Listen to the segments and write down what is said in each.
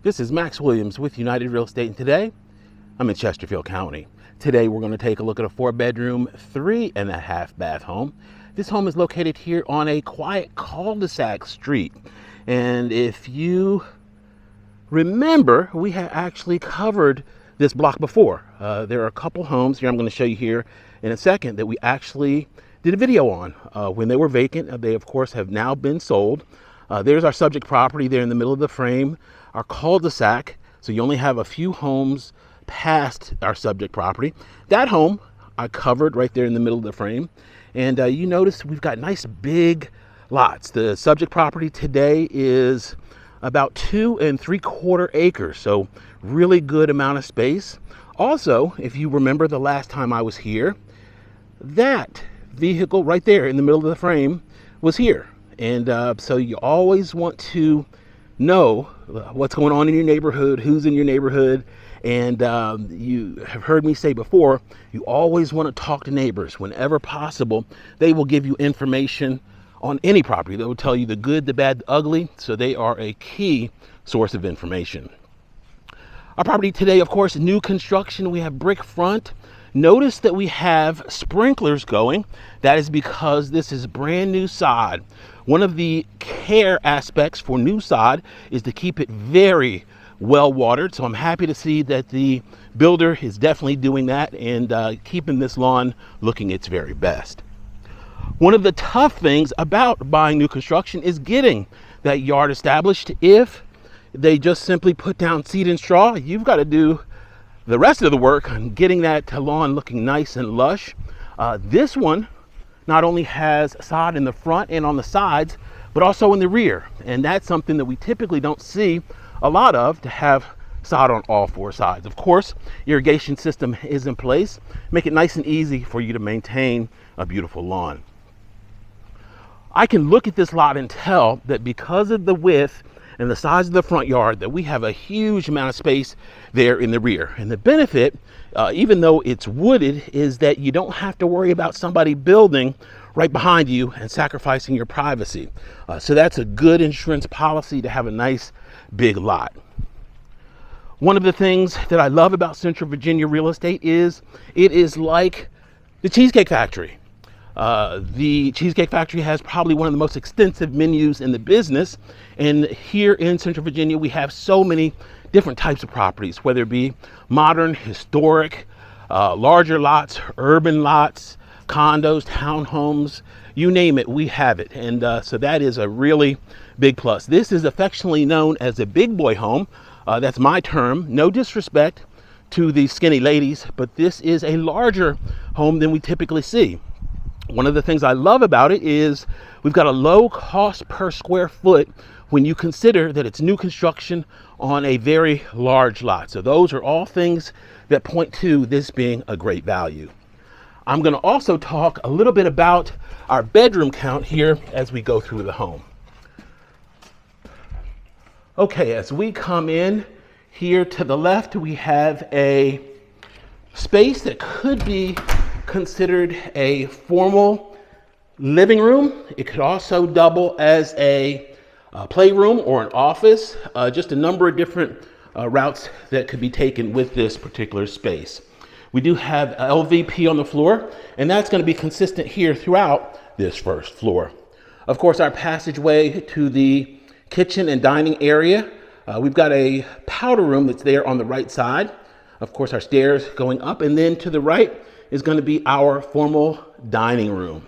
This is Max Williams with United Real Estate, and today I'm in Chesterfield County. Today we're going to take a look at a 4-bedroom, 3.5 bath home. This home is located here on a quiet cul-de-sac street. And if you remember, we have actually covered this block before. There are a couple homes here I'm going to show you here in a second that we actually did a video on when they were vacant. They of course have now been sold. There's our subject property there in the middle of the frame, our cul-de-sac. So you only have a few homes past our subject property. That home I covered right there in the middle of the frame. And you notice we've got nice big lots. The subject property today is about 2 3/4 acres. So really good amount of space. Also, if you remember the last time I was here, that vehicle right there in the middle of the frame was here. And so you always want to know what's going on in your neighborhood, who's in your neighborhood. And you have heard me say before, you always want to talk to neighbors whenever possible. They will give you information on any property. They will tell you the good, the bad, the ugly. So they are a key source of information. Our property today, of course, new construction. We have brick front. Notice that we have sprinklers going. That is because this is brand new sod. One of the care aspects for new sod is to keep it very well watered. So I'm happy to see that the builder is definitely doing that and keeping this lawn looking its very best. One of the tough things about buying new construction is getting that yard established. If they just simply put down seed and straw, you've got to do the rest of the work on getting that lawn looking nice and lush. This one not only has sod in the front and on the sides, but also in the rear. And that's something that we typically don't see a lot of, to have sod on all 4 sides. Of course, irrigation system is in place. Make it nice and easy for you to maintain a beautiful lawn. I can look at this lot and tell that because of the width and the size of the front yard, that we have a huge amount of space there in the rear. And the benefit, even though it's wooded, is that you don't have to worry about somebody building right behind you and sacrificing your privacy. So that's a good insurance policy to have a nice big lot. One of the things that I love about Central Virginia real estate is it is like the Cheesecake Factory. The Cheesecake Factory has probably one of the most extensive menus in the business. And here in Central Virginia, we have so many different types of properties, whether it be modern, historic, larger lots, urban lots, condos, townhomes, you name it, we have it. And so that is a really big plus. This is affectionately known as a big boy home. That's my term. No disrespect to the skinny ladies, but this is a larger home than we typically see. One of the things I love about it is we've got a low cost per square foot when you consider that it's new construction on a very large lot. So those are all things that point to this being a great value. I'm going to also talk a little bit about our bedroom count here as we go through the home. Okay, as we come in here to the left, we have a space that could be considered a formal living room. It could also double as a playroom or an office. Just a number of different routes that could be taken with this particular space. We do have LVP on the floor, and that's going to be consistent here throughout this first floor. Of course, our passageway to the kitchen and dining area. We've got a powder room that's there on the right side. Of course, our stairs going up, and then to the right is going to be our formal dining room.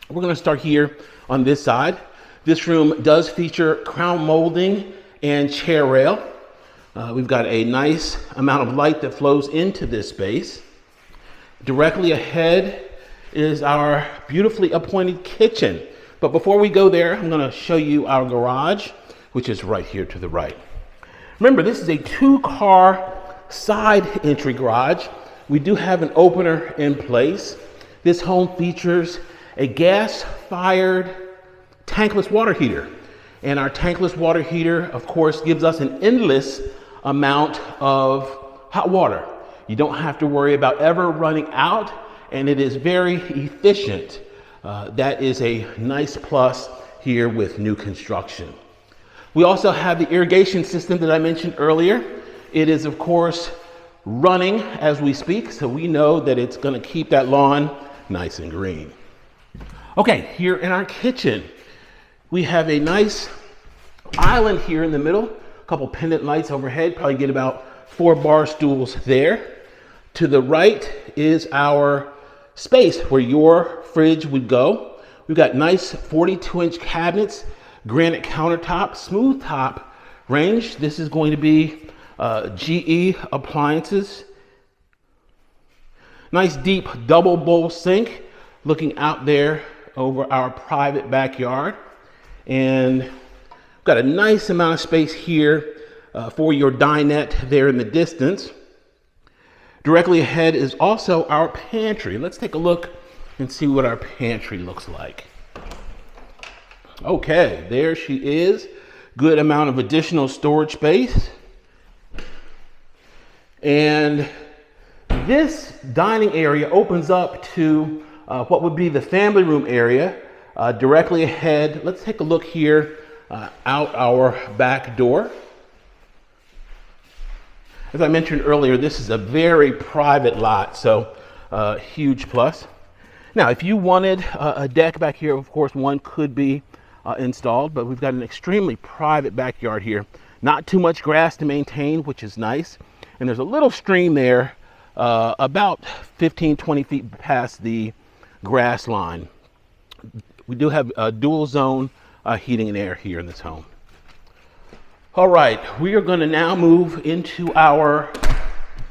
We're going to start here on this side. This room does feature crown molding and chair rail. We've got a nice amount of light that flows into this space. Directly ahead is our beautifully appointed kitchen. But before we go there, I'm going to show you our garage, which is right here to the right. Remember, this is a 2-car side entry garage. We do have an opener in place. This home features a gas-fired tankless water heater. And our tankless water heater, of course, gives us an endless amount of hot water. You don't have to worry about ever running out, and it is very efficient. That is a nice plus here with new construction. We also have the irrigation system that I mentioned earlier. It is, of course, running as we speak, so we know that it's going to keep that lawn nice and green. Okay, here in our kitchen, we have a nice island here in the middle, a couple pendant lights overhead, probably get about 4 bar stools there. To the right is our space where your fridge would go. We've got nice 42-inch cabinets, granite countertop, smooth top range. This is going to be GE appliances. Nice deep double bowl sink looking out there over our private backyard. And we've got a nice amount of space here for your dinette there in the distance. Directly ahead is also our pantry. Let's take a look and see what our pantry looks like. Okay, there she is. Good amount of additional storage space. And this dining area opens up to what would be the family room area directly ahead. Let's take a look here out our back door. As I mentioned earlier, this is a very private lot, so huge plus. Now, if you wanted a deck back here, of course, one could be installed, but we've got an extremely private backyard here. Not too much grass to maintain, which is nice. And there's a little stream there about 15, 20 feet past the grass line. We do have a dual zone heating and air here in this home. All right, we are going to now move into our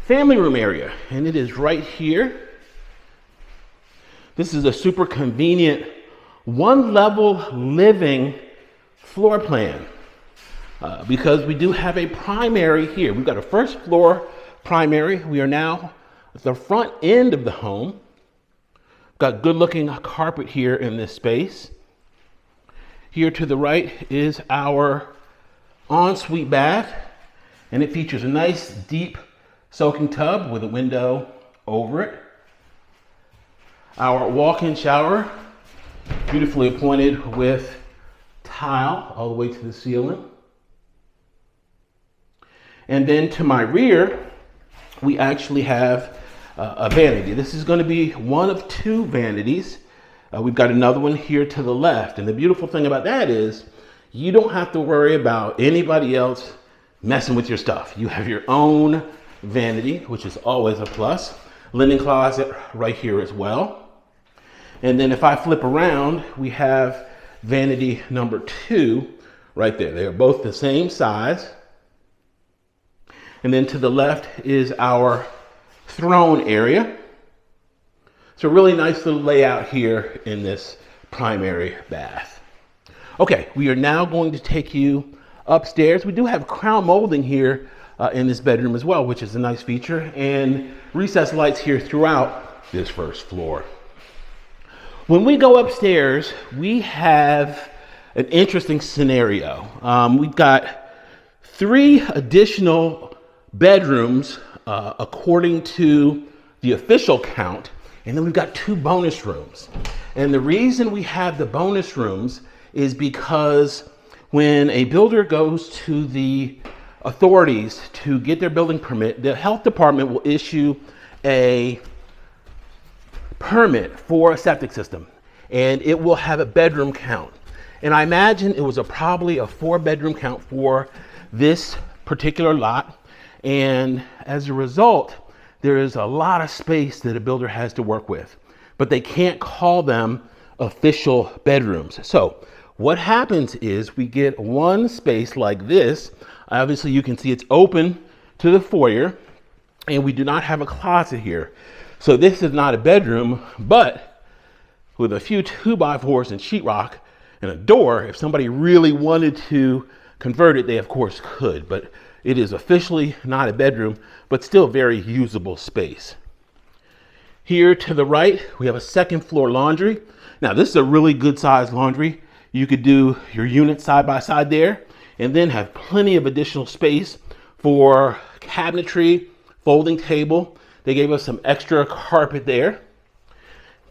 family room area, and it is right here. This is a super convenient one-level living floor plan because we do have a primary here. We've got a first floor primary. We are now at the front end of the home. Got good-looking carpet here in this space. Here to the right is our ensuite bath, and it features a nice deep soaking tub with a window over it. Our walk-in shower, beautifully appointed with tile all the way to the ceiling. And then to my rear, we actually have a vanity. This is going to be one of 2 vanities. We've got another one here to the left, and the beautiful thing about that is you don't have to worry about anybody else messing with your stuff. You have your own vanity, which is always a plus. Linen closet right here as well. And then if I flip around, we have vanity number 2 right there. They are both the same size. And then to the left is our throne area. So really nice little layout here in this primary bath. Okay, we are now going to take you upstairs. We do have crown molding here in this bedroom as well, which is a nice feature, and recessed lights here throughout this first floor. When we go upstairs, we have an interesting scenario. We've got 3 additional bedrooms according to the official count, and then we've got 2 bonus rooms. And the reason we have the bonus rooms is because when a builder goes to the authorities to get their building permit, the health department will issue a permit for a septic system, and it will have a bedroom count. And I imagine it was probably a 4-bedroom count for this particular lot. And as a result, there is a lot of space that a builder has to work with, but they can't call them official bedrooms. So what happens is we get one space like this. Obviously you can see it's open to the foyer, and we do not have a closet here. So this is not a bedroom, but with a few 2x4s and sheetrock and a door, if somebody really wanted to convert it, they of course could, but it is officially not a bedroom, but still very usable space. Here to the right, we have a 2nd floor laundry. Now this is a really good sized laundry. You could do your unit side by side there, and then have plenty of additional space for cabinetry, folding table. They gave us some extra carpet there.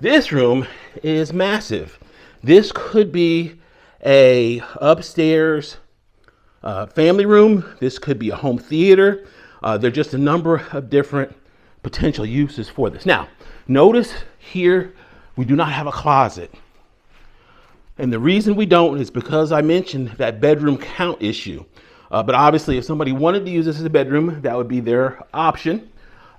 This room is massive. This could be a upstairs family room. This could be a home theater. There are just a number of different potential uses for this. Now, notice here, we do not have a closet. And the reason we don't is because I mentioned that bedroom count issue. But obviously, if somebody wanted to use this as a bedroom, that would be their option.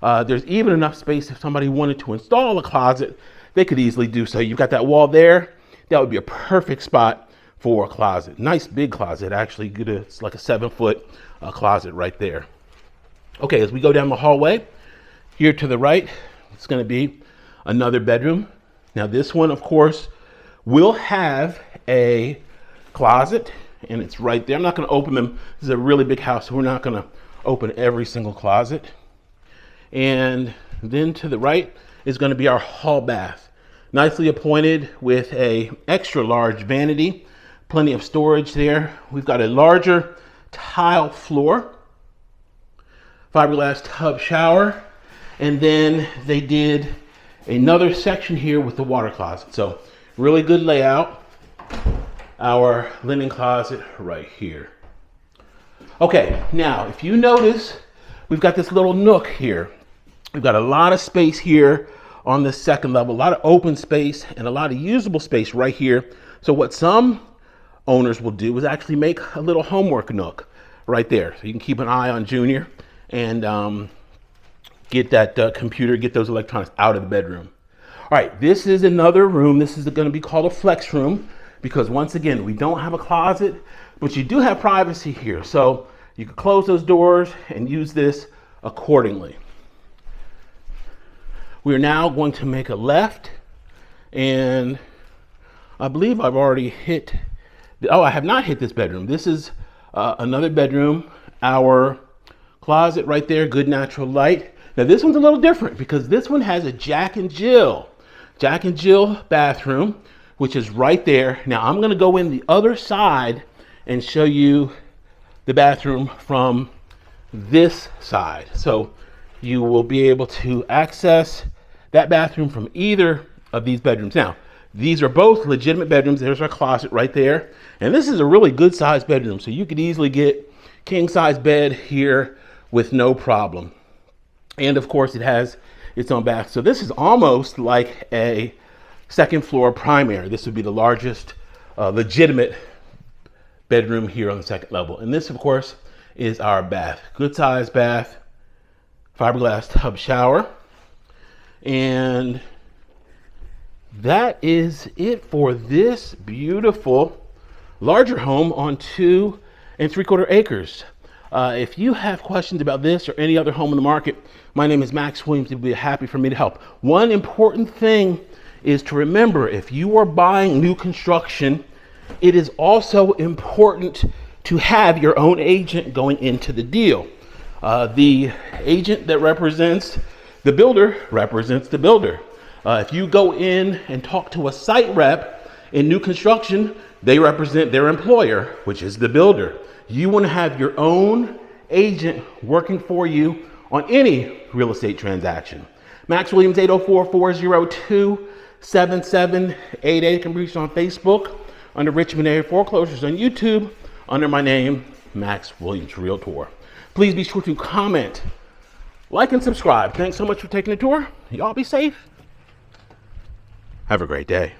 There's even enough space if somebody wanted to install a closet, they could easily do so. You've got that wall there. That would be a perfect spot for a closet. Nice big closet, actually. It's like a 7-foot closet right there. Okay, as we go down the hallway, here to the right, it's going to be another bedroom. Now this one, of course, will have a closet, and it's right there. I'm not going to open them. This is a really big house, so we're not going to open every single closet. And then to the right is going to be our hall bath. Nicely appointed with a extra large vanity, plenty of storage there. We've got a larger tile floor, fiberglass tub shower, and then they did another section here with the water closet. So really good layout. Our linen closet right here. Okay, now if you notice, we've got this little nook here. We've got a lot of space here on the second level, a lot of open space and a lot of usable space right here. So what some owners will do is actually make a little homework nook right there. So you can keep an eye on Junior and get that computer, get those electronics out of the bedroom. All right, this is another room. This is going to be called a flex room because once again, we don't have a closet, but you do have privacy here. So you can close those doors and use this accordingly. We're now going to make a left, and I believe I've already hit, I have not hit this bedroom. This is another bedroom, our closet right there, good natural light. Now this one's a little different because this one has a Jack and Jill bathroom, which is right there. Now I'm gonna go in the other side and show you the bathroom from this side. So you will be able to access that bathroom from either of these bedrooms. Now, these are both legitimate bedrooms. There's our closet right there. And this is a really good sized bedroom. So you could easily get king size bed here with no problem. And of course it has its own bath. So this is almost like a second floor primary. This would be the largest legitimate bedroom here on the second level. And this of course is our bath. Good sized bath, fiberglass tub shower. And that is it for this beautiful larger home on 2 3/4 acres. If you have questions about this or any other home in the market, my name is Max Williams. You'll be happy for me to help. One important thing is to remember, if you are buying new construction, it is also important to have your own agent going into the deal. The agent that represents the builder represents the builder. If you go in and talk to a site rep in new construction, they represent their employer, which is the builder. You want to have your own agent working for you on any real estate transaction. Max Williams, 804-402-7788. You can reach on Facebook under Richmond Area Foreclosures, on YouTube under my name, Max Williams Realtor. Please be sure to comment, like, and subscribe. Thanks so much for taking the tour. Y'all be safe. Have a great day.